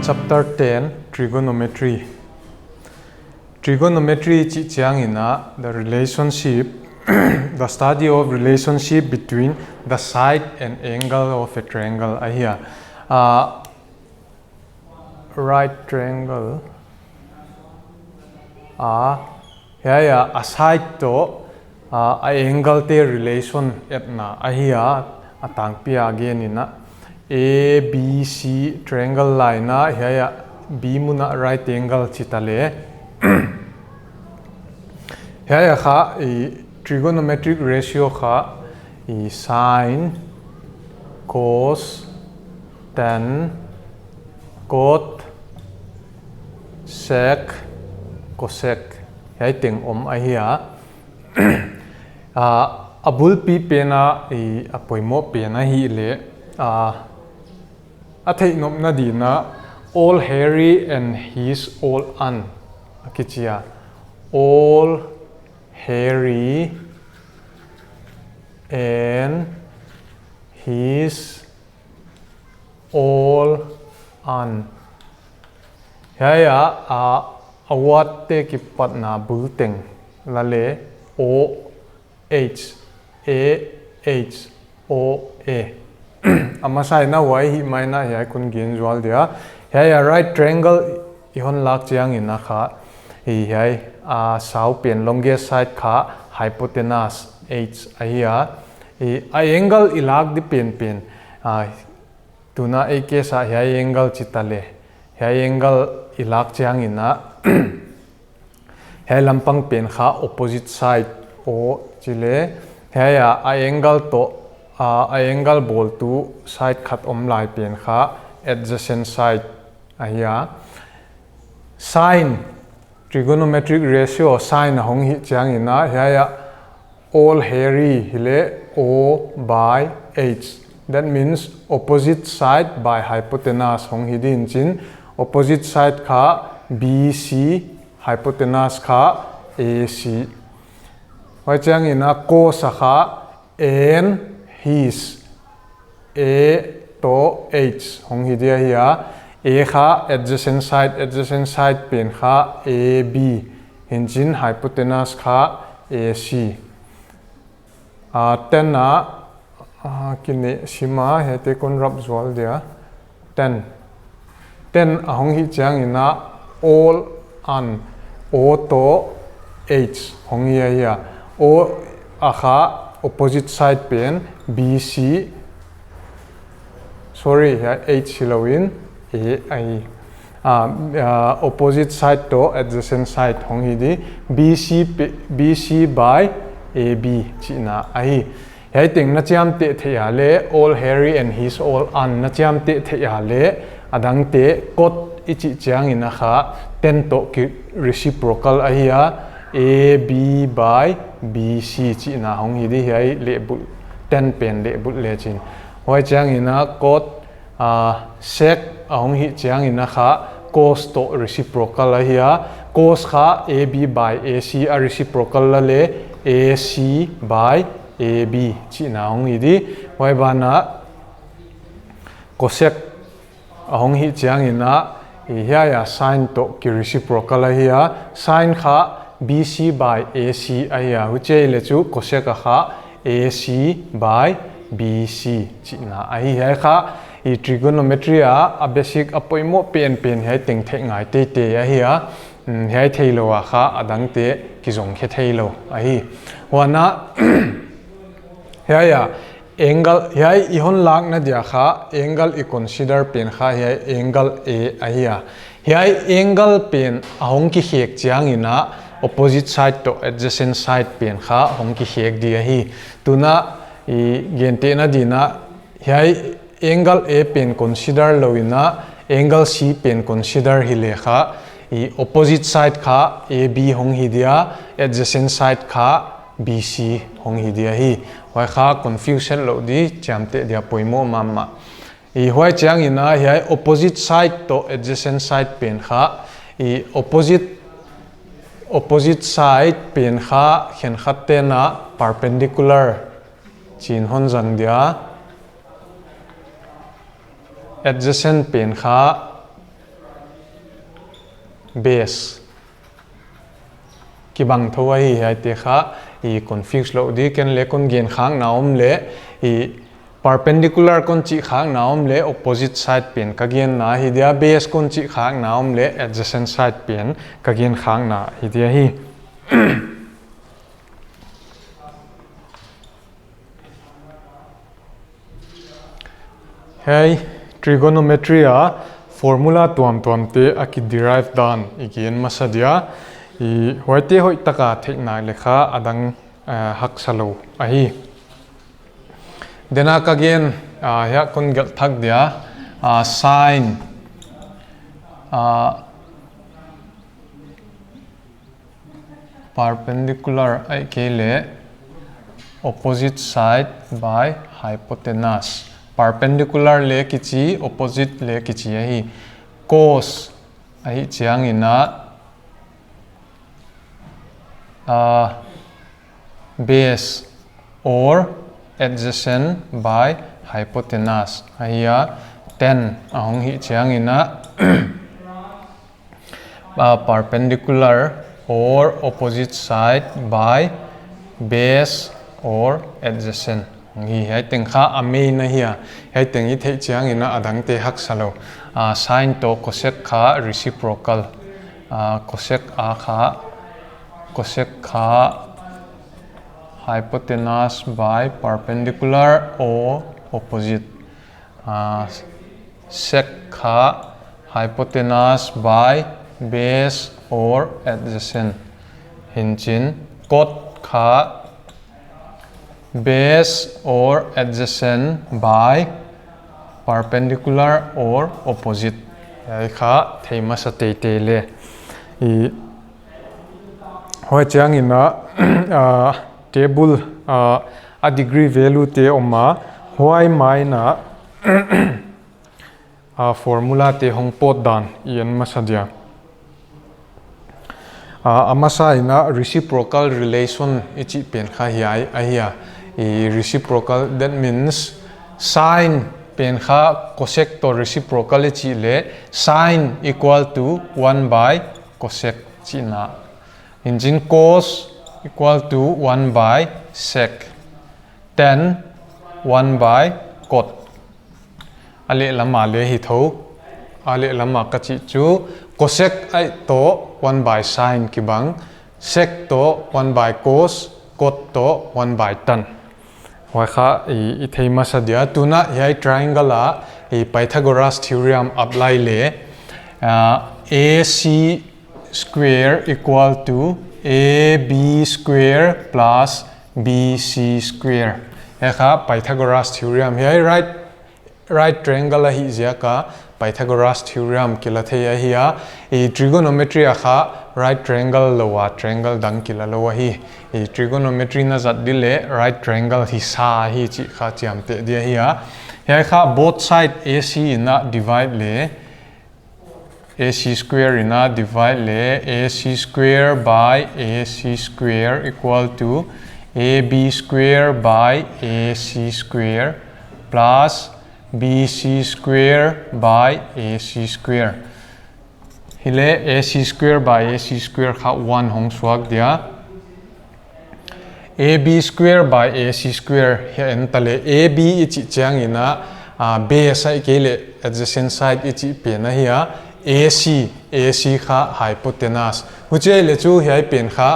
Chapter 10 Trigonometry. Trigonometry chi chiang ina the relationship the study of relationship between the side and angle of a triangle. Here right triangle here a side to a angle te relation etna here atang pia again ina A, B, C triangle line na here B muna right angle chitale here kha trigonometric ratio kha sine, cos, tan, cot, sec, cosec here ting here abul pi pena apoimo pena hi le athei nom na dina all Harry and his all an akichia all Harry and his all an haya awat te ki patna bulteng lale o h a h o a amasai na wai hi mai na ya kun gen zwal dia ya right triangle ihon lak chiang in na kha hi hai sau pen longest side kha hypotenuse h aya I angle ilag di pen tuna a case a angle chitale angle ilag chiang in na lampang pen kha opposite side o chile I angle to angle ball to side cut lai pen kha adjacent side ahia sine trigonometric ratio sine hong hi chiang ina here all Harry hile o by h that means opposite side by hypotenuse hong hi din chin opposite side kha bc hypotenuse kha ac hoi chiang ina cos kha n his a to h hong hi dia here a kha adjacent side pen kha ab hinchin hypotenuse kha ac ten na kini sima hete kon rap zwal dia ten hong hi chiang ina all an o to h hong hi here o kha opposite side pen BC sorry H Halloween opposite side to adjacent side hong hi di BC by AB china hai ting na cham te the le all Harry and his all an na cham te the le adang te cot ichi chiang ina kha ten to ki reciprocal AB by BC china hong hi di hai lebul 10 pen lebul le chin hoi chiang ina cot sec hong hi chiang ina kha cos to reciprocal cos kha AB by AC a reciprocal la le AC by AB china hong hi di hoi bana cosec hong hi chiang ina ya sin to ki reciprocal sin kha BC by AC huche le chu cosec kha AC by BC china hai kha trigonometry a basic apoimo pen hai teng the ngai te hai theilo kha adang te ki jong khe theilo wana angle ihon lak na dia kha angle I consider pen kha angle A angle pen ahong ki hek chiang ina opposite side to adjacent side pen kha hong ki hek dia tuna gente na dina angle A pen consider loina angle C pen consider hi le kha opposite side kha AB hong hi dia adjacent side kha BC hong hi dia hoi kha confusion lo di chamte dia poimo mama hoi chiang ina opposite side to adjacent side pen kha opposite side pen kha khen khatte na perpendicular chin hon jang dia adjacent pen kha base ki bang thawa hi hai te kha I confuse lo di ken le kon gen khang naom le I perpendicular kon chi khang naom le opposite side pen ka gen na hi dia base kon chi khang naom le adjacent side pen ka gen khang na hi dia hi hey trigonometry a formula tuam te aki derive dan igen masadia I hoite hoi taka thekna lekha adang hak salo ahi dena kagen ya kon gal thak dia sin perpendicular ai kele opposite side by hypotenuse perpendicular le kichi opposite le kichi ahi cos ahi chiang ina base or adjacent by hypotenuse ahiya 10 ahong hi chiang ina perpendicular or opposite side by base or adjacent hi hai teng kha ame na hi hai teng I the chiang ina adang te hak salo sin to cosec kha reciprocal cosec a kha cosec kha hypotenuse by perpendicular or opposite sec kha hypotenuse by base or adjacent hinchin cot kha base or adjacent by perpendicular or opposite ai kha theima sa te te le I hoi chiang ina table a degree value te oma hoi mai na formula te hong pot dan ian masadia amasa ina reciprocal relation ichi pen kha hi ahia I reciprocal that means sin pen kha cosec to reciprocal ichi le sin equal to 1 by cosec chi na injin cos equal to 1 by sec then 1 by cot ale lama le hi tho ale lama ka chi chu cosec ai to 1 by sin ki bang sec to 1 by cos cot to 1 by tan hoi kha I theima sadia tuna hi triangle a Pythagoras theorem apply le AC square equal to AB square plus BC square ekha Pythagoras theorem hi right triangle hi jaka Pythagoras theorem kila theya hiya trigonometry akha right triangle lowa triangle dang kila lowa hi trigonometry na zat dile right triangle hi sa hi chi kha chiam te dia hiya kha both side AC na divide le AC square ina divide le AC square by AC square equal to AB square by AC square plus BC square by AC square hile AC square by AC square kha 1 hong swak dia AB square by AC square he entale AB ichi chiang ina base ai kele adjacent side ichi pe na hiya AC kha hypotenuse huche le chu hi pen kha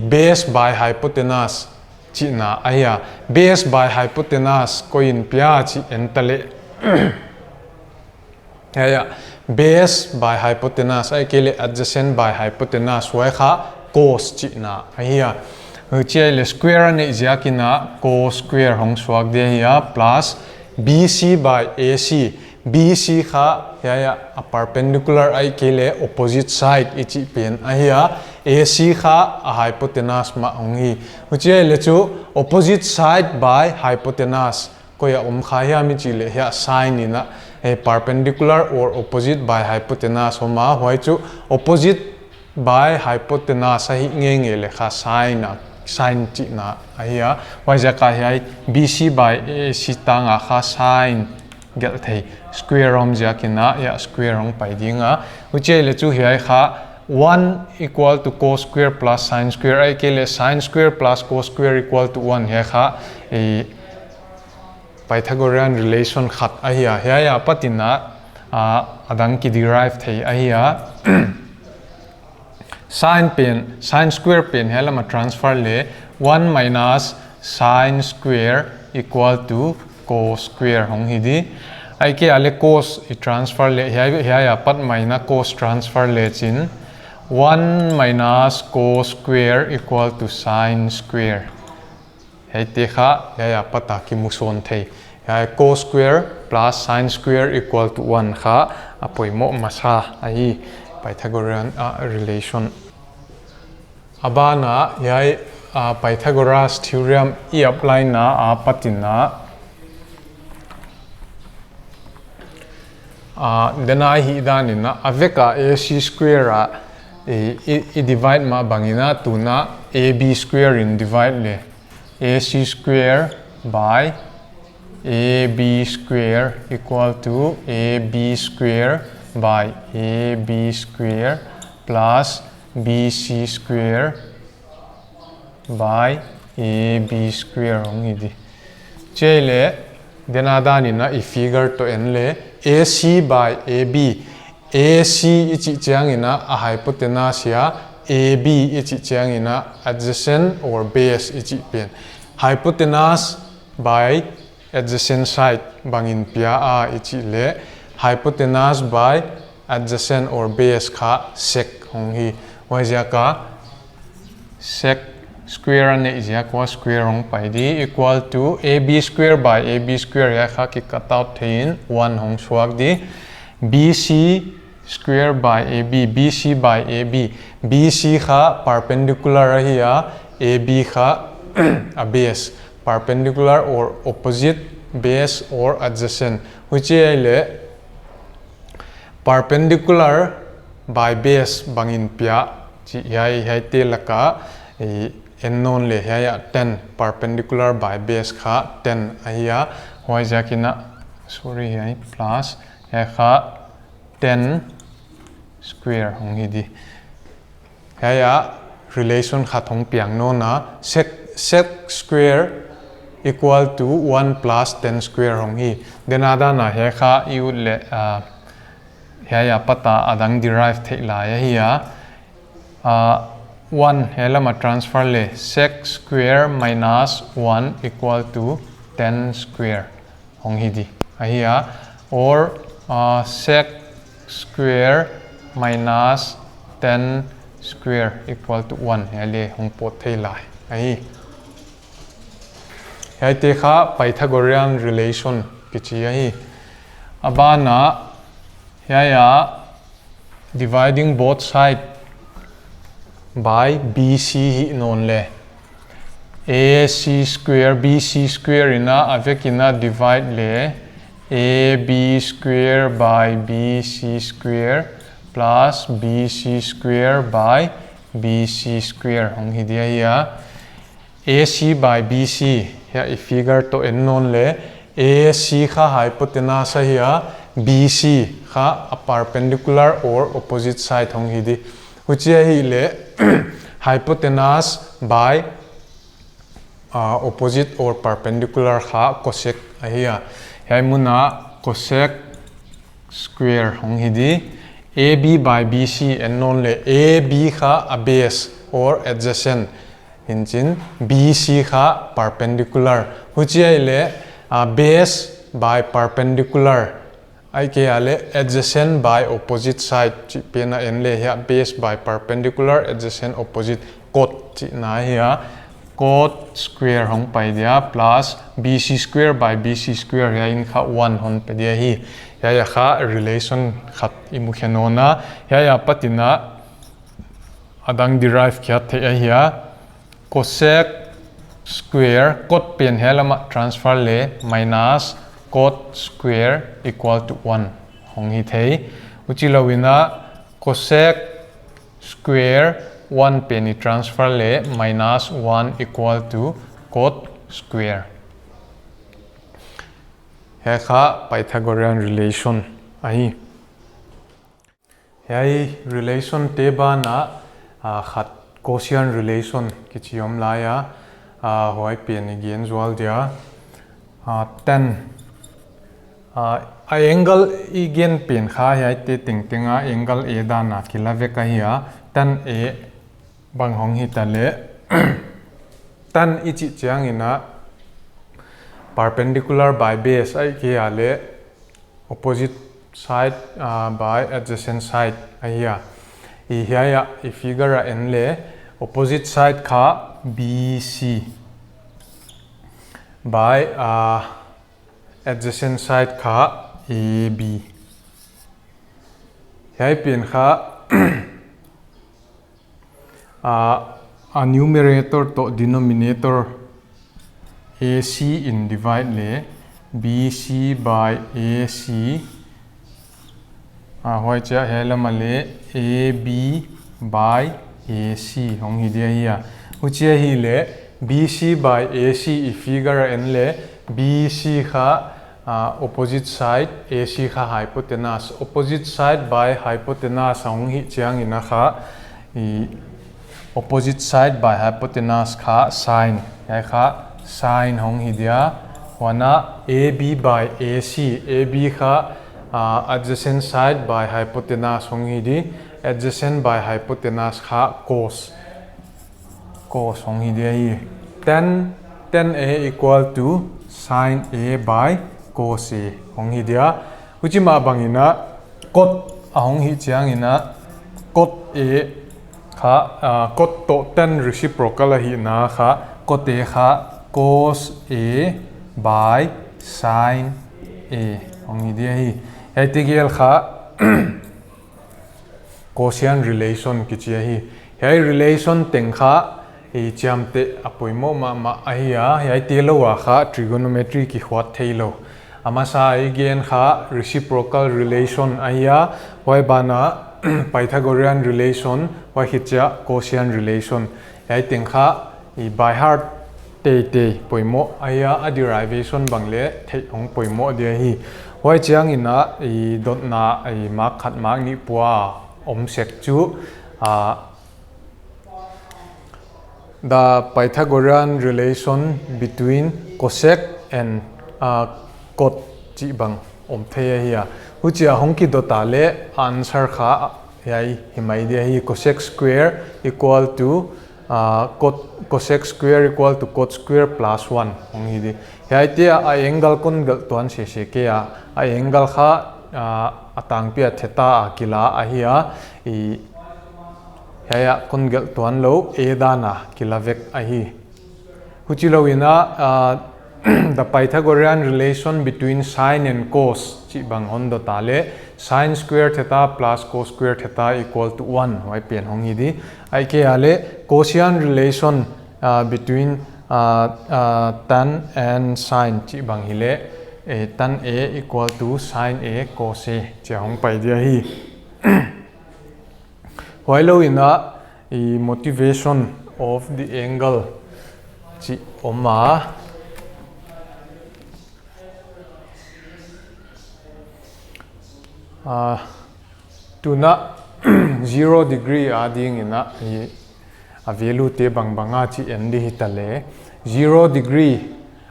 base by hypotenuse chi na aya base by hypotenuse coin pia chi entale aya base by hypotenuse ai kele adjacent by hypotenuse wa kha cos chi na aya huche le square ne jakina cos square hong swak de hiya plus BC by AC BC kha ya a perpendicular ai kele opposite side ichi pen ahia AC kha a hypotenuse ma ongi huche le chu opposite side by hypotenuse ko ya kha ya mi chi le ya sin ina a perpendicular or opposite by hypotenuse homa hoi chu opposite by hypotenuse hi nge le kha sin chi na ahia wai ja ka hi BC by AC tanga kha sin gel thei square rom jakina ya square rom pai dinga uche le chu hiai kha 1 equal to cos square plus sin square ai ke le sin square plus cos square equal to 1 he kha e Pythagorean relation khat ahia ya patina adang ki derive thei ahia sin square pen helama transfer le 1 minus sin square equal to cos square hong hi di ai ke ale cos i transfer le ya pat minus cos transfer le chin 1 minus cos square equal to sin square hei te kha ya pata ki muson thei ya cos square plus sin square equal to 1 kha apoimo masa ai Pythagorean relation abana yai Pythagoras theorem I apply na patina dena hi danina aveka ac square I divide ma bangina tuna ab square in divide le ac square by ab square equal to ab square by ab square plus bc square by ab square hong idi chele denadani na I figure to en le ac by ab ac ichi changina a hypotenuse ya ab ichi changina adjacent or base ichi pen hypotenuse by adjacent side bangin pia a ichi le hypotenuse by adjacent or base kha sec hong hi waja ka sec square ne is equal square hong pai di equal to ab square by ab square ya kha ki cut out thein 1 hong suak di bc square by ab bc by ab bc kha perpendicular hi ya ab kha a base perpendicular or opposite base or adjacent which ile perpendicular by base bangin pia chi hai te laka non le ya 10 perpendicular by base kha 10 ahia hoi jakina sorry hai plus ya kha 10 square hong hi di ya relation kha thong piang no na sec square equal to 1 plus 10 square hong hi denada na he kha you le ya pata adang derive thei la ya 1 helama transfer le sec square minus 1 equal to 10 square hong hi di ahia or sec square minus 10 square equal to 1 hele hong pot thei lai ai hai te kha Pythagorean relation kichi ai abana ya dividing both sides by bc non le ac square bc square ina avekina divide le ab square by bc square plus bc square by bc square hong hi dia ya ac by bc ya I figure to en non le ac kha hypotenuse ya bc kha a perpendicular or opposite side hong hi di which hi le hypotenuse by opposite or perpendicular kha cosec ahia hai muna cosec square hong hi di ab by bc and non le ab kha a base or adjacent inchin bc kha perpendicular which hi le base by perpendicular ai ke ale adjacent by opposite side chi pena en le ya base by perpendicular adjacent opposite cot chi na ya cot square hong pai dia plus bc square by bc square ya in kha 1 hon pe dia hi ya kha relation khat imu khenona ya patina adang derive kya the ya cosec square cot pen helama transfer le minus cot square equal to 1 hong hi thei uchilawina cosec square 1 penny transfer le minus 1 equal to cot square he kha Pythagorean relation ahi hei relation te ba na khat Gaussian relation ki chiom la ya hoi pian again zual dia tan angle again pian kha hei te ting tinga angle a da na kila ve ka hi tan a bang hong hi ta le tan ichi chiang ina perpendicular by base ai ke ale opposite side by adjacent side aya I hiya I figure en le opposite side kha BC by adjacent side kha AB hiya pin kha a numerator to denominator AC in divide le BC by AC hoi cha helama le AB by AC hong hi dia hi uche hi le BC by AC I figure en le BC kha opposite side AC kha hypotenuse opposite side by hypotenuse hong hi chiang ina kha opposite side by hypotenuse kha sine ya kha sine hong hi dia wana AB by AC AB kha adjacent side by hypotenuse hong hi di adjacent by hypotenuse kha cos hong hi dia hi tan A equal to sine A by cos A hong hi dia uchi ma bangina cot hong hi chiang ina cot A kha cot to tan reciprocal hi na kha cot A kha cos A by sine A hong hi dia hi integral kha Gaussian relation ki chia hi hei relation teng kha I chamte apoimo ma ahia hei te lo wa kha trigonometry ki khwat theilo ama sa again kha reciprocal relation ahia hoi bana Pythagorean relation hoi hicha Gaussian relation hei teng kha I by heart te poimo ahia a derivation bangle thei hong poimo dia hi hoi chiang ina I dot na I mark khat mark ni pua sek chu the Pythagorean relation between cosec and cot chi bang thei hi huchia hongki dota le answer kha yai himai dia hi cosec square equal to cosec square equal to cot square plus 1 hong hi di yai te a angle kon gal tuan se ke a angle kha atang pia theta kila ahia I haya kongel tuan lo edana kila vek ahi huchi lo ina the Pythagorean relation between sine and cos chi bang hondo tale sine square theta plus cos square theta equal to 1 hoi pen hong hi di ai ke ale Gaussian relation between tan and sine chi bang hi le tan A equal to sine A cos A chia hong pai dia hi hoi lo ina motivation of the angle chi oma tuna 0 degree ading ina a value te banga chi endi hitale 0 degree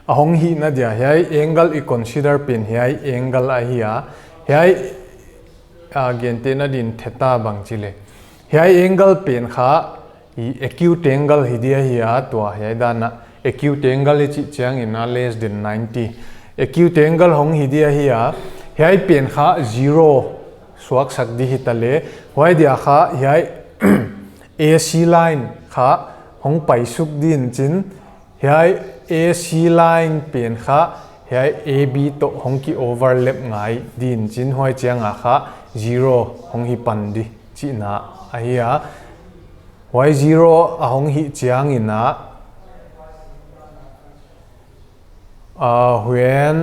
ahong hi na dia hai angle I consider pen hai angle ahia hai again te na din theta bang chile hai angle pen kha I acute angle hi dia hi to hai dana acute angle chi chiang ina less than 90 acute angle hong hi dia hi hai pen kha 0 swak sak di hitale hoi dia kha hai AC line kha hong pai suk din chin hai AC line pen kha hai AB to hong ki overlap ngai din chin hoi chianga kha 0 hong hi pan di chi na ahia hoi 0 hong hi chiang ina when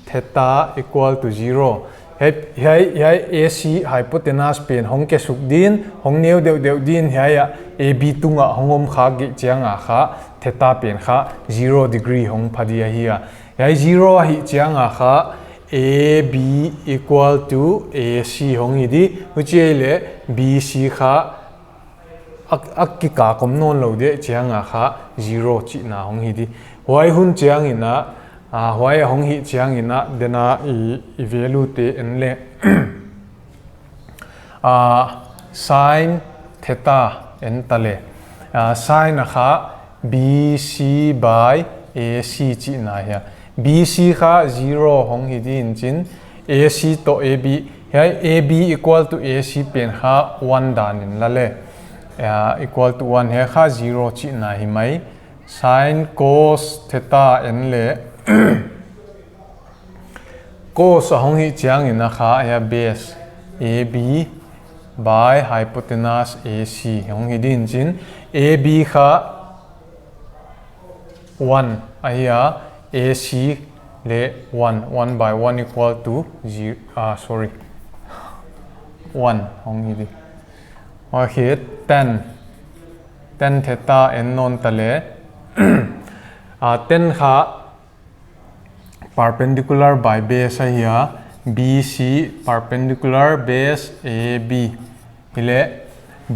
theta equal to 0 hai AC hypotenuse pen hong ke suk din hong neu deu din hai AB tunga hongom kha gi chianga kha theta pen kha 0 degree hong phadia hi hai 0 hi chiang a kha AB equal to AC hong hi di hu che le BC kha akki ka kom non lo de chiang a kha 0 chi na hong hi di hoi hun chiang ina hoi hong hi chiang ina dena I value te en le sin theta en tale sin a kha BC by AC chi na ya BC kha 0 hong hi di in chin AC to AB hai AB equal to AC pen kha 1 dan in la le equal to 1 he kha 0 chi na hi mai sin cos theta en le cos hong hi chiang in kha ya base AB by hypotenuse AC hong hi din chin AB kha 1 ahia AC le 1 by 1 equal to 0 sorry 1 hong hi di wa khi 10 theta en non tale 10 kha perpendicular by base ahia BC perpendicular base AB ile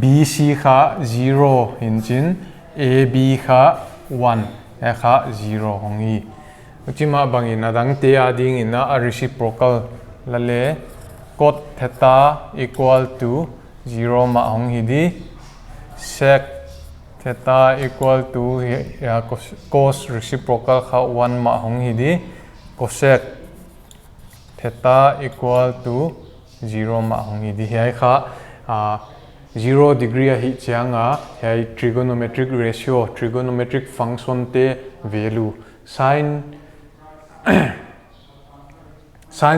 BC kha 0 in chin AB kha 1 e kha 0 hong hi uchima bangin adang te ading ina a reciprocal la le cot theta equal to 0 ma hong hi di sec theta equal to cos reciprocal kha 1 ma hong hi di cosec theta equal to 0 ma hong hi di hai kha 0 degree hi chianga hai trigonometric ratio trigonometric function te value sin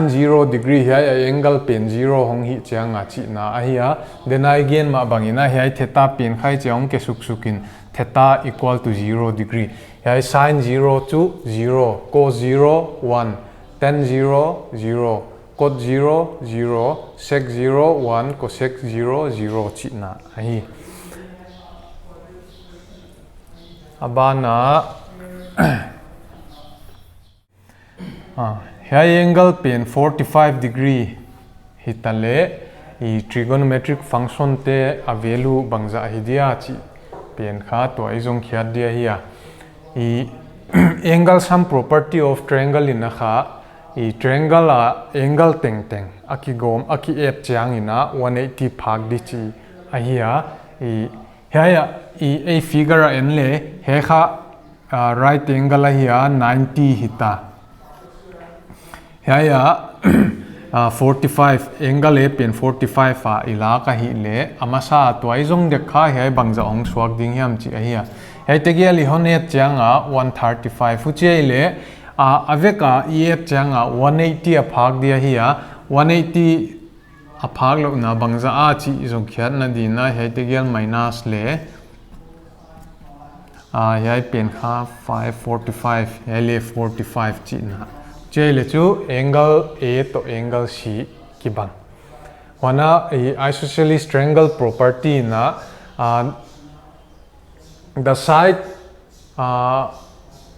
0 degree hai angle pen 0 hong hi chianga chi na ahia then again ma bangina hai theta pen khai cheong ke sukin theta equal to 0 degree hai sin 0 to 0 cos 0 1 tan 0 0 cot 0 0 sec 0 1 cosec 0 0 chi na ahi abana hai angle pen 45 degree hitale I trigonometric function te a value bangza hidia chi pen kha to aizong khiat dia hi angle sum property of triangle in kha triangle angle teng aki gom aki et chiang ina 180 phag di chi ahia haya a figure en le he kha right angle ahia 90 hita haya 45 angle e pen 45 a ila ka hi le amasa toy zong de kha he bangza ong swak ding hiam chi ahia he te ge li honet changa 135 fu che le aveka ef changa 180 a phag dia hiya 180 a phag lo na bangza a chi zong khiat na di na he te gel minus le yai pen kha 545 hele 45 chi na che le chu angle A to angle C ki bang wana isosceles triangle property na the side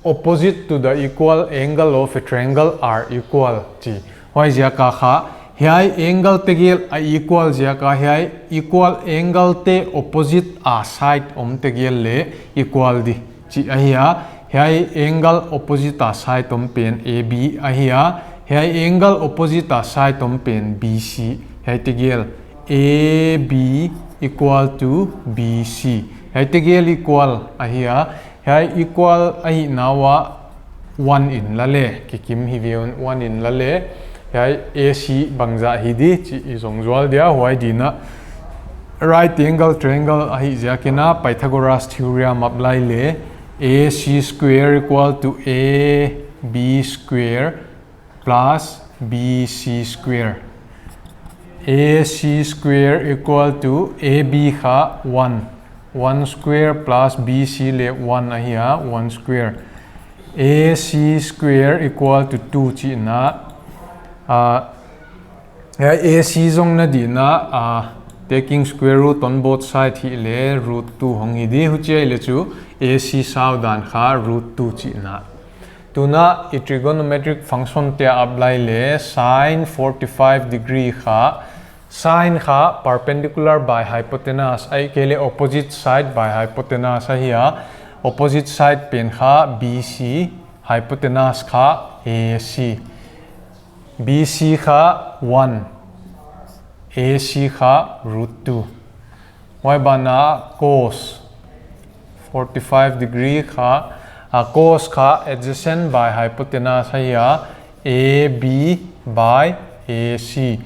opposite to the equal angle of a triangle are equal chi hoi ja ka kha hai angle te gel equal ja ka hai equal angle te opposite a side om te gel le equal di chi ahia hai angle opposite a side om pen AB ahia hai angle opposite a side om pen BC hai te gel AB equal to BC hai te gel equal ahia hai equal ahi nawa 1 in lale kikim hi veon 1 in lale hai AC bangza hi di chi izong zwal dia huai dina right angle triangle ahi jakena Pythagoras theorem apply le AC square equal to AB square plus BC square AC square equal to AB kha 1 square plus BC le 1 ahia 1 square AC square equal to 2 chi na AC zong na di na taking square root on both sides hi le root 2 hong hi di hu che le chu AC sao dan kha root 2 chi na tuna I trigonometric function te apply le sin 45 degree kha sin kha perpendicular by hypotenuse ai kele opposite side by hypotenuse hiya opposite side pen kha BC hypotenuse kha AC BC kha 1 AC kha √2 y bana cos 45 degree kha cos kha adjacent by hypotenuse hiya AB by AC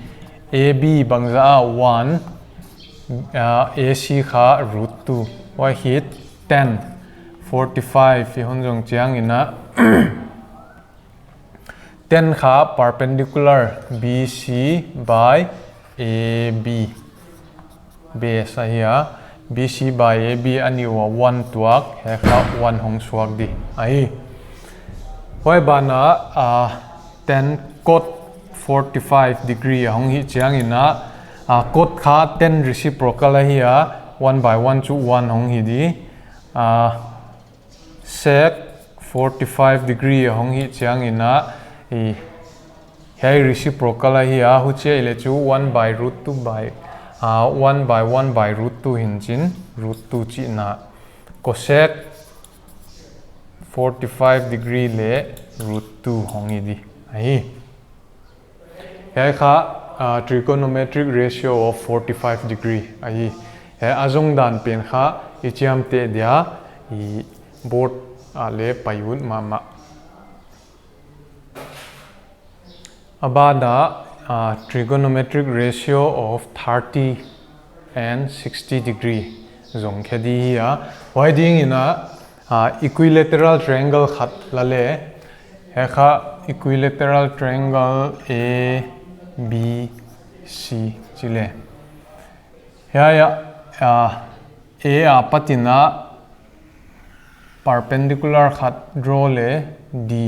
AB bangza 1 AC kha √2 y hit 10 45 honjong chiang ina 10 kha perpendicular BC by AB base hiya BC by AB ani wa 1 tuak he kha 1 hong suak di ai hoi bana 10 cot 45 degree hong hi chiang ina cot kha 10 reciprocal hiya 1 by 1 to 1 hong hi di sec 45 degree hong hi chiang ina hai reciprocal hiya hu che ile chu 1 by √2 by 1 by 1 by √2 hinchin √2 chi na cosec 45 degree le √2 hongi di ai hai kha trigonometric ratio of 45 degree ai hai azong dan pen kha ichiam te dia I board le payun mama abada trigonometric ratio of 30 and 60 degree zong khadi hiya widening ina equilateral triangle khat lale he kha equilateral triangle A B C chile ya A patina perpendicular khat draw le D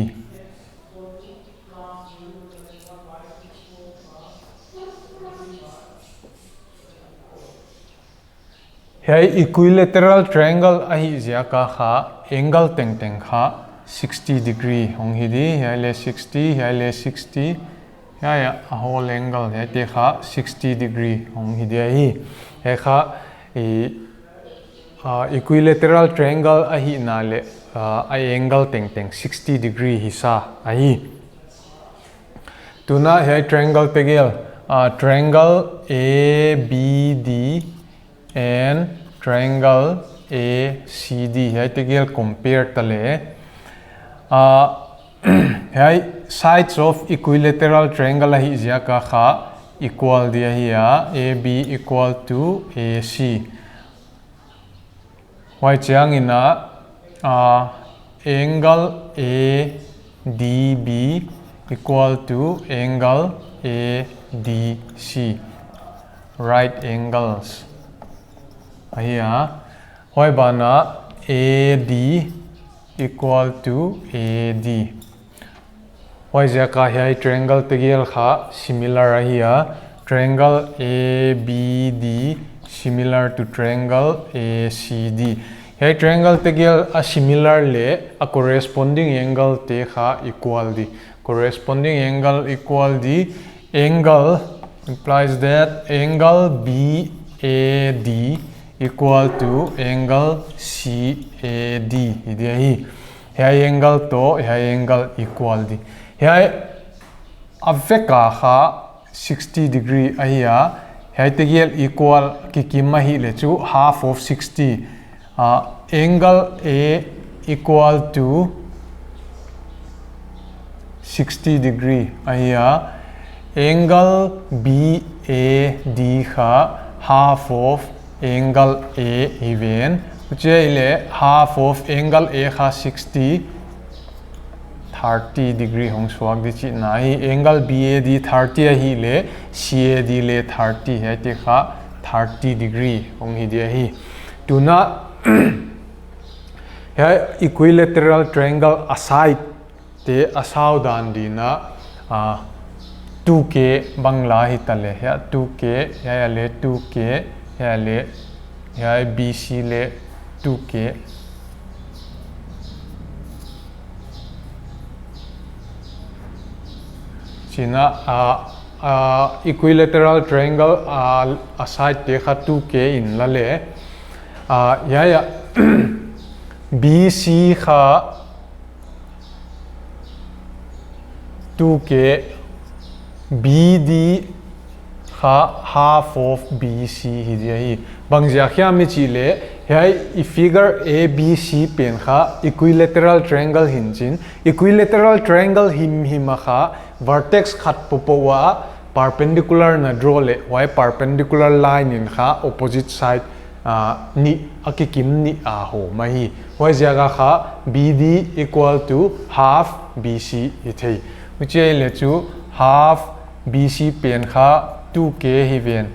hai equilateral triangle ahi zia ka kha angle teng kha 60 degree hong hi di hai le 60 hai le 60 ya a whole angle hai te kha 60 degree hong hi di hai kha equilateral triangle ahi na le ai angle teng 60 degree hi sa ahi tuna hai triangle tegel triangle ABD and triangle ACD hai tegel compare tale hai sides of equilateral triangle hi zia ka kha equal dia hiya AB equal to AC why chiang ina angle ADB equal to angle ADC right angles hiya hoi bana AD equal to AD hoi jaka hai triangle tegel kha similar hiya triangle ABD similar to triangle ACD hai triangle tegel a similar le a corresponding angle te kha equal di corresponding angle equal di angle implies that angle BAD equal to angle CAD hi hai angle to hai angle equal di hai aveka kha 60 degree ahia hai tegel equal ki kimma hi le chu half of 60 angle A equal to 60 degree ahia angle BAD kha half of angle A even which is half of angle A kha 60 30 degree hong swag di chi na hi angle BAD 30 hi le CAD le 30 hai te kha 30 degree hong hi dia hi tuna hai equilateral triangle aside te asaw dan di na 2k bangla hi tale ya 2k ya le 2k ya le ya BC le 2k china equilateral triangle a side te kha 2k in la le ya BC kha 2k BD kha half of BC hi dia hi bangja khya mi chi le hai I figure ABC pen kha equilateral triangle hinchin equilateral triangle him kha vertex khat popowa perpendicular na draw le why perpendicular line in kha opposite side ni akikim ni a ho mahi why jaga kha BD equal to half BC ithei which le chu half BC pen kha 2k hi ven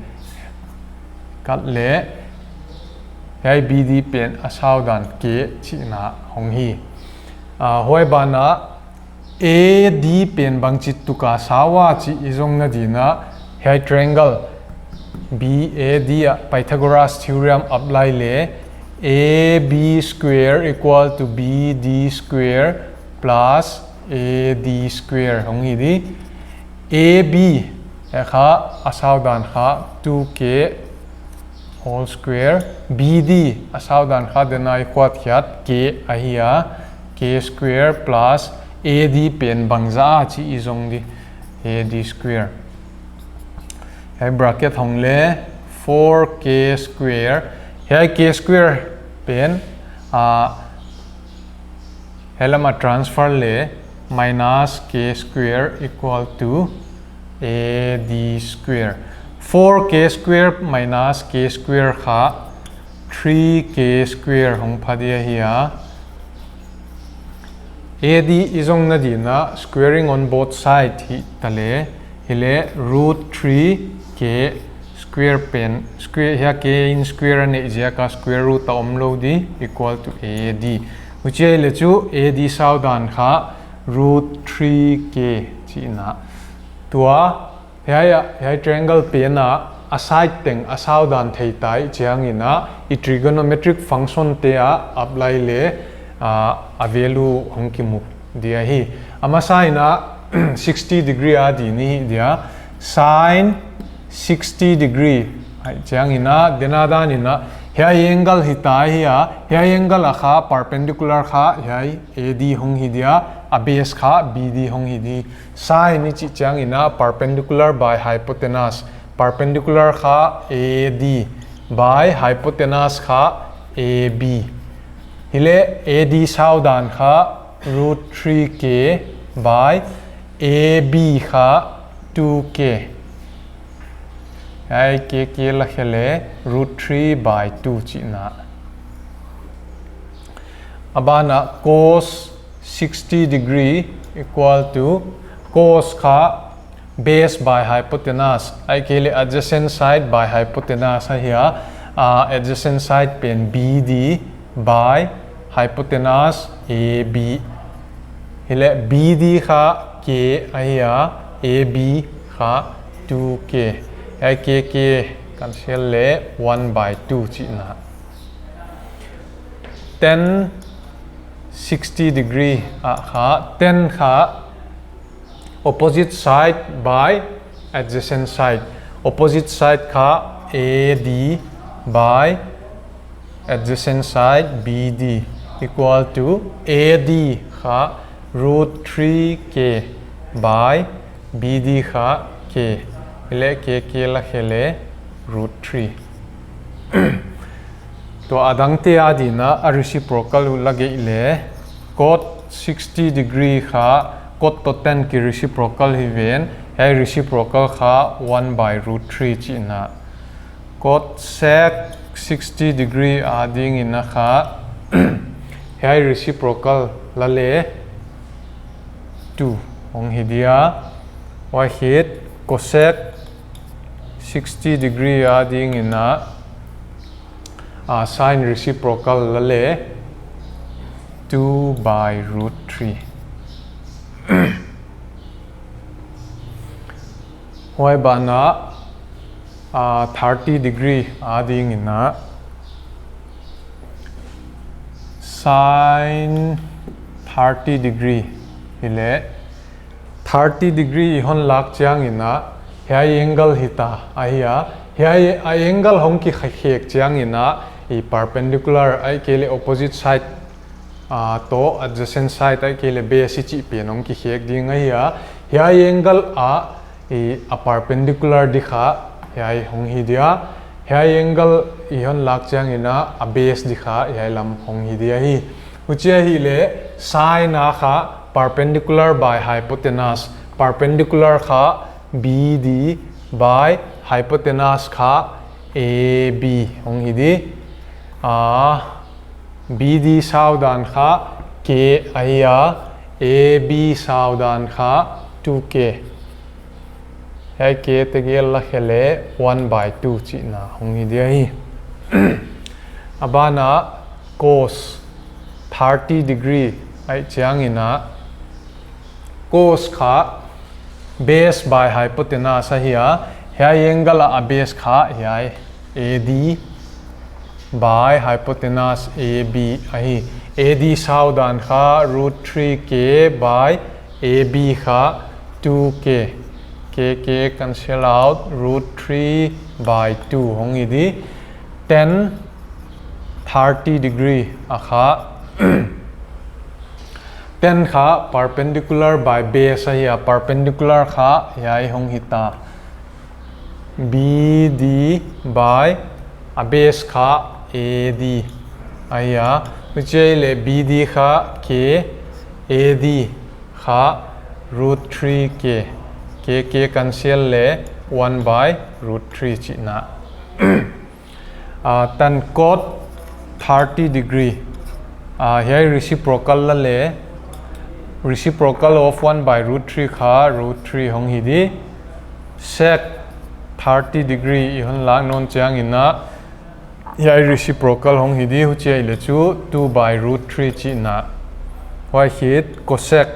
kat le hai BD pen asau dan k chi na hong hi hoi bana AD pen bang chit tu ka sawa chi izong na dina hai triangle BAD Pythagoras theorem apply le AB square equal to BD square plus AD square hong hi di AB kha asau dan kha 2k whole square BD asau dan kha denai khwat khiat k ahia k square plus AD pen bangza chi izong di AD square hai bracket hong le 4k square hai k square pen helama transfer le minus k square equal to AD square 4k square minus k square kha 3k square hong phadia hiya AD izong na dina squaring on both sides hi tale hile root 3k square pen square hiya k in square ne ja ka square root ta omlo di equal to AD which le chu AD saudan kha root 3k chi na tua hai triangle pen a side teng a saudan thei tai chiang ina I trigonometric function te apply le a value hongki mu dia hi ama sin 60 degree a di ni dia sin 60 degree chiang ina denada ina hai angle hi tai hi hai angle a kha perpendicular kha hai AD hong hi dia a base kha BD hong hi di sin ni chi chiang ina perpendicular by hypotenuse perpendicular kha AD by hypotenuse kha AB hile AD saudan kha root 3k by AB kha 2k hai k la khele root 3 by 2 chi na abana cos 60 degree equal to cos kha base by hypotenuse ai kele adjacent side by hypotenuse here adjacent side pen BD by hypotenuse AB hile BD kha k aya AB kha 2k ai k cancel le 1 by 2 chi na 10 60 degree kha 10 kha opposite side by adjacent side opposite side kha AD by adjacent side BD equal to AD kha root 3k by BD kha k ile k la khele root 3 to adang te adina a reciprocal lage ile cot 60 degree kha cot to 10 ki reciprocal hi ven hai reciprocal kha 1 by root 3 chi na cot sec 60 degree ading ina kha hai reciprocal la le 2 hong hidia wa hit cosec 60 degree ading ina sin reciprocal la le 2 by root 3 hoi bana 30 degree ading ina sin 30 degree hile 30 degree hon lak chiang ina hai angle hita ahia hai angle hong ki khek chiang ina I perpendicular ai kele opposite side to adjacent side ai kele base chi pian hong ki khek ding ahia hai angle a perpendicular dikha hai hong hi dia hai angle hon lak chiang ina a base dikha hai lam hong hi dia hi uchia hi le sine a kha perpendicular by hypotenuse perpendicular kha BD by hypotenuse kha AB hong hi di BD saudan kha K aya AB saudan kha 2K hai K te gel la khele 1 by 2 chi na hong hi dia hi abana cos 30 degree ai chiang ina cos kha base by hypotenuse ahia hai angle a base kha hai AD by hypotenuse AB ahi AD saudan kha root 3K by AB kha 2K K cancel out root 3 by 2 hong hi di 10 30 degree akha 10 kha perpendicular by base ahia perpendicular kha hai hong hita BD by a base kha AD ahia which le BD kha K AD kha root 3K K cancel le 1 by root 3 chi na tan cot 30 degree here reciprocal la le reciprocal of 1 by root 3 kha root 3 hong hi di sec 30 degree hon lang non chiang ina here reciprocal hong hi di hu che le chu 2 by root 3 chi na why hit cosec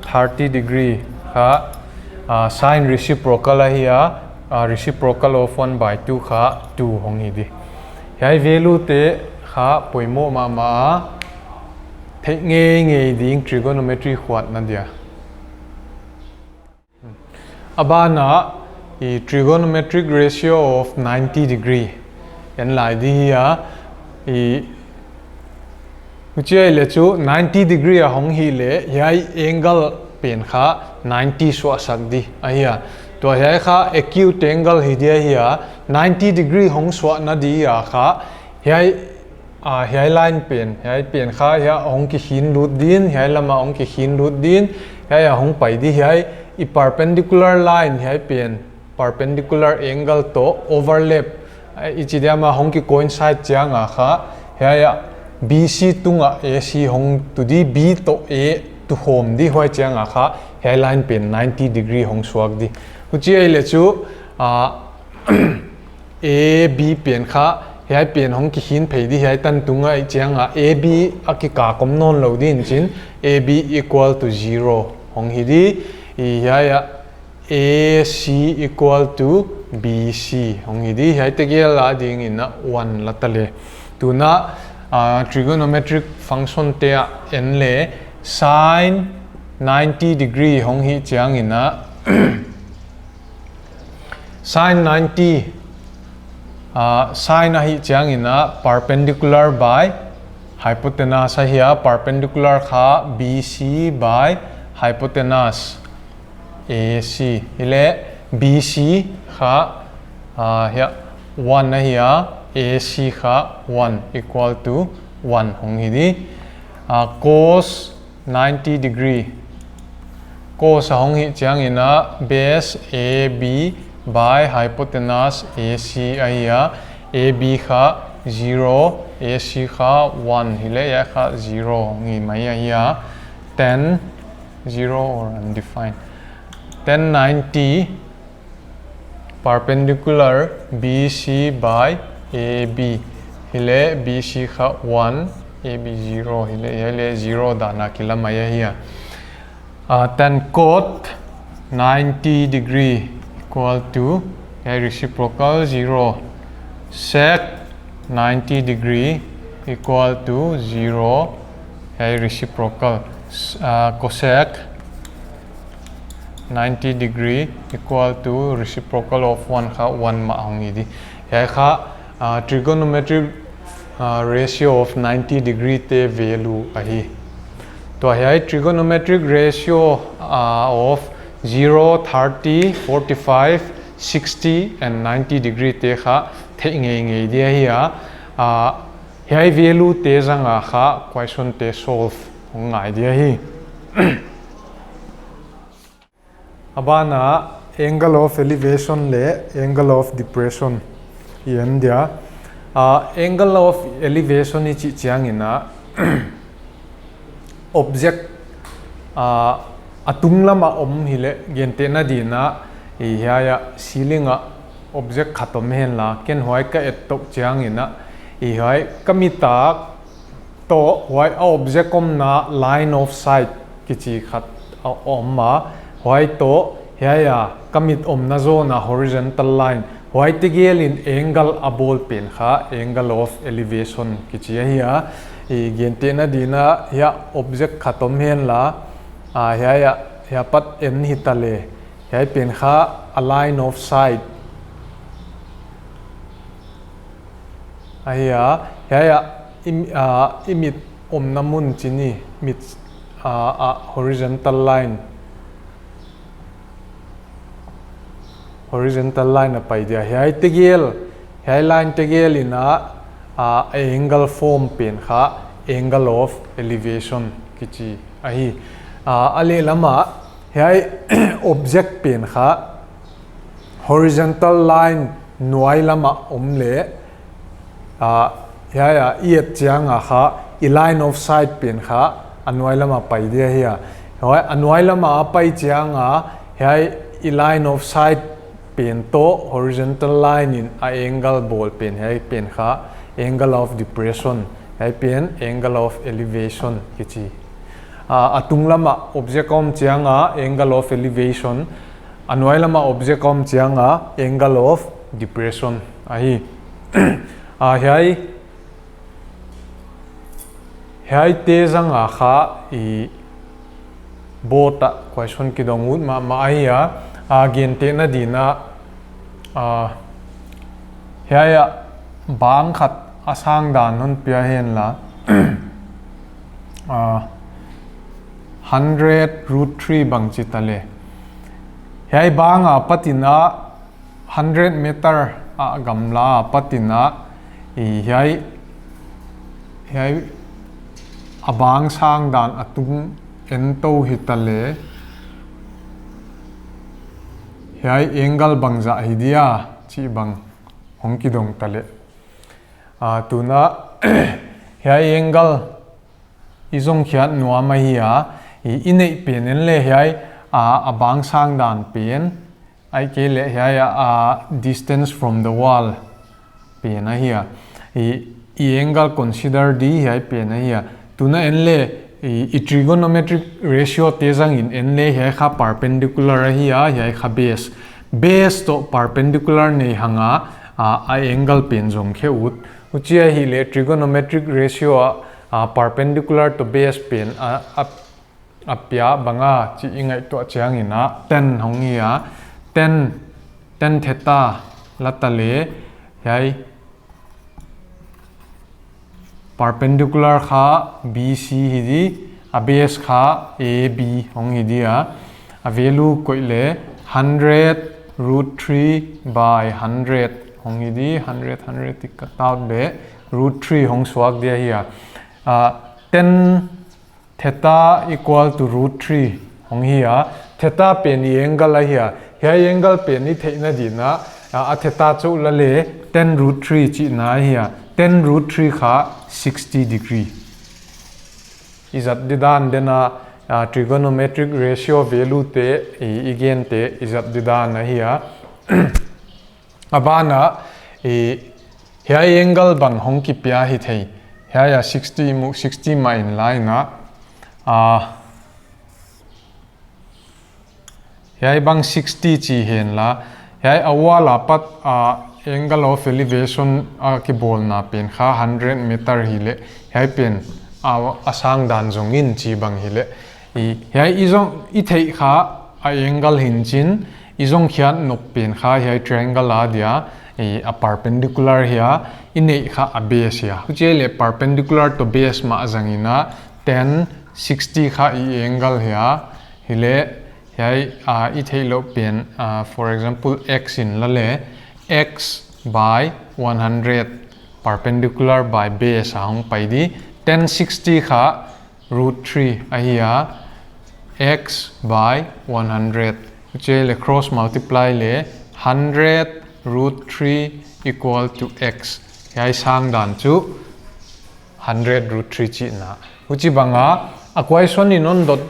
30 degree kha sine reciprocal ahia reciprocal of 1 by 2 kha 2 hong hi di here value te kha poimo ma thế nghe ding trigonometry khwat na dia abana I trigonometric ratio of 90 degree yan lai di ya I uche le chu 90 degree a hong hi le yai angle pen kha 90 so sak di ahia to yai kha acute angle hi dia hi 90 degree hong so na di ya kha yai hai line pen kha ya hong ki hin lut din hai lama hong ki hin lut din ya hong pai di hai I perpendicular line hai pen perpendicular angle to overlap ichi dia ma hong ki coincide chiang a kha ya BC tunga AC hong to di B to A to home di hoi chiang a kha hai line pen 90 degree hong swak di uchi ai le chu A B pen kha hai pen hong ki hin phei di hai tan tunga I chiang a AB a ki ka kom non lo din chin AB equal to 0 hong hi di ya AC equal to BC hong hi di hai te gel la ding in 1 la tale tu na trigonometric function te n le sin 90 degree hong hi chiang in sin 90 sine hi chiang ina perpendicular by hypotenuse ahia perpendicular kha BC by hypotenuse AC ile BC kha ya 1 ahia AC kha 1 equal to 1 hong hi di cos 90 degree cos hong hi chiang ina base AB by hypotenuse AC ahia AB kha 0 AC kha 1 hile ya kha 0 ngi mai ahia 10 0 or undefined 1090 perpendicular BC by AB hile BC kha 1 AB 0 hile 0 dana kila mai ahia 10 cot 90 degree equal to reciprocal 0 sec 90 degree equal to 0 reciprocal cosec 90 degree equal to reciprocal of 1 kha 1 ma hongi di ya kha trigonometric ratio of 90 degree te value ahi to hai trigonometric ratio of 0 30 45 60 and 90 degree te kha the nge dia hi hai value te zanga kha question te solve ngai dia hi abana angle of elevation le angle of depression India angle of elevation ni chi chiang ina object atung lama hile gente na dina ya ceiling object khatom hen la ken hoi ka etok chiang ina hai kamita to hoi object kom na line of sight ki chi khat ma hoi to ya kamit na zo na horizontal line hoi tigel in angle abol pen kha angle of elevation ki chi ya gente na dina ya object khatom hen la ya pat en hitale ya pen kha a line of sight ya imit namun chini mit horizontal line apai dia hai tegel hai line tegel ina angle form pen kha angle of elevation kichi ahi ale lama hai object pen kha horizontal line nuai lama omle iet chianga kha line of sight pen kha anuai lama pai dia hi hoi anuai lama pai chianga hai line of sight pen to horizontal line in angle ball pen hai pen kha angle of depression hai pen angle of elevation kichi atung lama object kom chianga angle of elevation anuai lama object kom chianga angle of depression ahi hai te zanga kha bota question ki dong ma ai gen te na dina bang khat asang dan hun pia hen la 100√3 bang chitale hai bang patina 100 meter gamla patina hai abang sang dan atung ento hitale hai angle bangza hidia chi bang hongki dong tale tuna hai angle izong khiat nuama hiya inei penen le hai abang sang dan pen ai ke le hai distance from the wall pen hiya angle consider di hai pen hiya tuna enle trigonometric ratio tezang in enle hai kha perpendicular hiya hai kha base to perpendicular nei hanga angle pen jong khe uchia hi le trigonometric ratio perpendicular to base pen apya banga chi ingai to chiang ina 10 hongia 10 theta latale hai perpendicular kha BC hidi base kha AB hong hidia value koile 100√3 by 100 hong hidi 100 tikka taut le √3 hong swak dia hiya 10 theta equal to √3 hong hiya theta pen angle la hiya angle pen ni theina dina theta chu la le 10√3 chi na hiya 10√3 kha 60 degree izat didan dena trigonometric ratio value te again te izat didan hiya abana hai angle bang hong ki pya hi thei hai 60 ma in line na hai bang 60 chi hen la hai awala pat angle of elevation ki bol na pen kha 100 meter hile hai pen asang dan jongin chi bang hile hai izong i thei kha angle hin chin izong khian nop pen kha hi triangle a dia a perpendicular here inei kha a base ya chele perpendicular to base ma zangina 10 60 kha I angle here hile hai I thailo pen for example x in lale x by 100 perpendicular by base hong pai di 1060 kha root 3 ahia x by 100 chele cross multiply le 100 root 3 equal to x hai sang dan chu 100 root 3 chi na uchi banga equation in on dot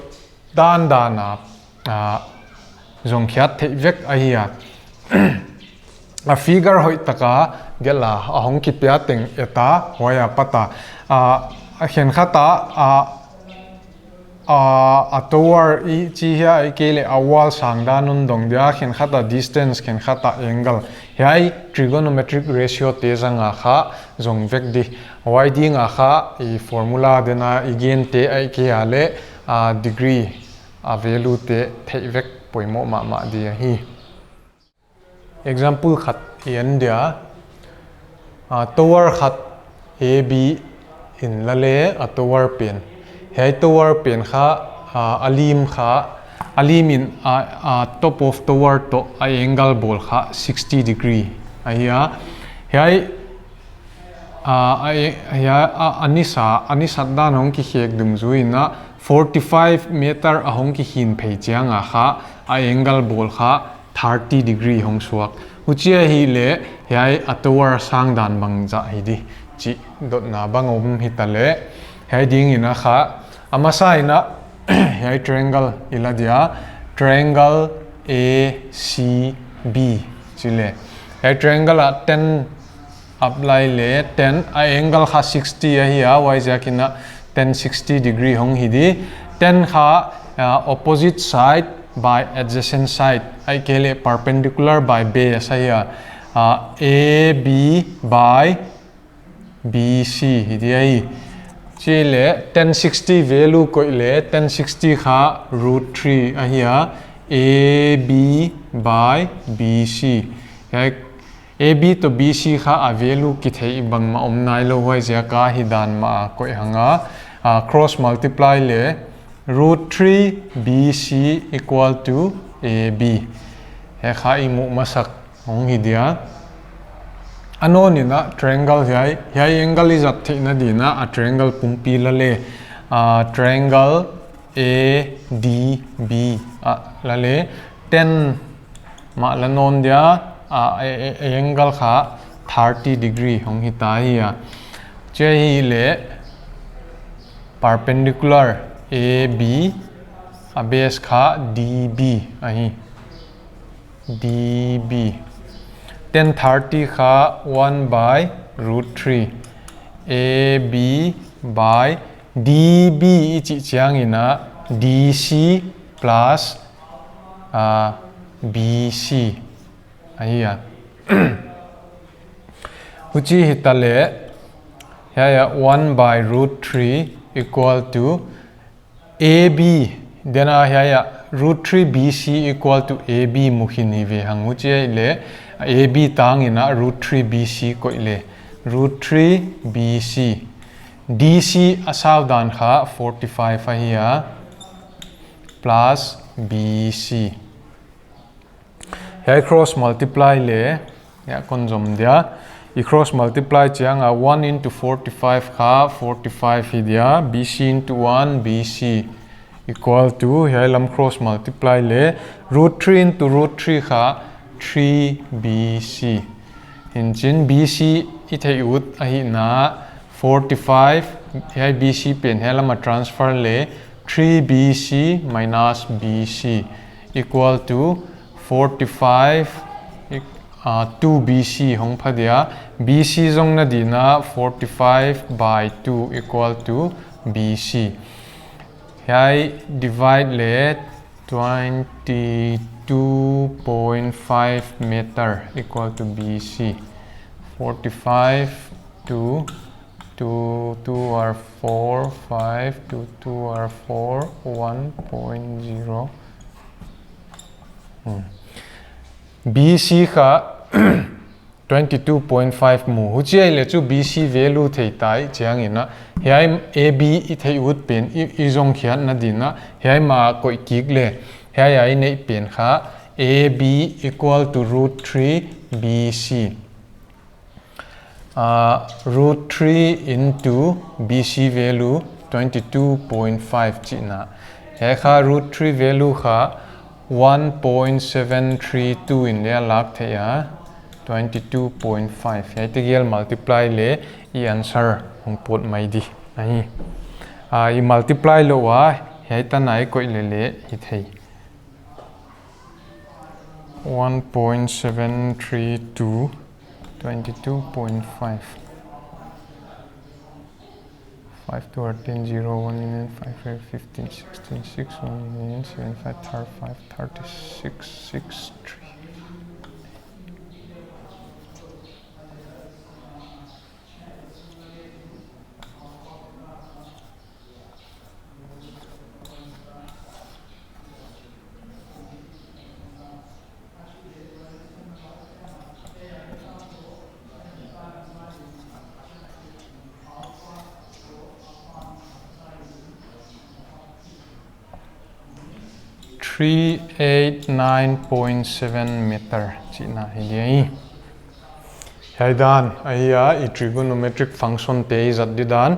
dan dana zong khiat the vek ahia a figure hoi taka gela ahong ki pya teng eta hoya pata a khen khata a tower I chi hia ikele a wall sang da nun dong dia khen khata distance khen khata angle hai trigonometric ratio te zanga kha zong vek di yd nga kha I formula dena again te ai ke ale degree a value te thei vek poimo ma dia hi example khat in dia tower khat ab in lale a tower pen hai tower pen kha alim kha alim in top of tower to I angle bol kha 60 degree ahia hai anisa dan hong ki hek dum zuina 45 meter ahong ki hin phei chianga kha I angle bol kha 30 degree hong suak uchia hi le hai atowar sang dan bangja hi di chi dot na bangom hitale hai ding ina kha amasa ina hai triangle iladia triangle ACB chile hai triangle 10 apply le 10 I angle kha 60 a hi y jakina 1060 degree hong hi di 10 kha opposite side by adjacent side I kele perpendicular by base here AB by BC hi ai chile 1060 value ko ile 1060 kha root 3 here AB by BC AB to BC kha a value ki thei bang ma om nai lo hoi ja ka hi dan ma ko hanga cross multiply le root 3 BC equal to AB he kha imu masak hong hi dia ano ni na triangle hi angle is at na dina a triangle pumpi la le triangle ADB la le 10 ma la non dia angle kha 30 degree hong hi ta hi che hi le perpendicular AB a base kha DB ahi DB 1030 kha 1 by root 3 AB by DB ichi chiang ina DC plus BC ahi uchi hitale ya 1 by root 3 equal to AB then ya root 3 BC equal to AB mukhini ve hangu che le AB tang ina root 3 BC ko ile root 3 BC DC asaw dan kha 45 ahia plus BC ya cross multiply le ya konjom dia I cross multiply chiang 1 into 45 kha 45 hi dia BC into 1 BC equal to here lam cross multiply le root 3 into root 3 kha 3 BC in chin BC ithei ut ahi na 45 here BC pen helama transfer le 3 BC minus BC equal to 45 2 BC hong phadia BC zong na dina 45 by 2 equal to BC hai divide le 22.5 meter equal to BC 45 to 2 are 4 5 to 2 are 4 1.0 BC kha 22.5 mu hu chiai le chu BC value thei tai chiang ina hiai AB I thei ut pen I zong khian na dina hiai ma koi kik le hiai ai nei pen kha AB equal to root 3 BC root 3 into BC value 22.5 china hiai kha root 3 value kha 1.732 in le lak theya 22.5 hiai tigial multiply le I answer hong pot mai di ai I multiply lo wa hiai tanai koi le le I thei 1.732 22.5 5 to 10 0 1 million 5 15 16 6 1 million 7 5 35 36 6 3 389.7 meter china hi hai dan ai a trigonometric function te zat di dan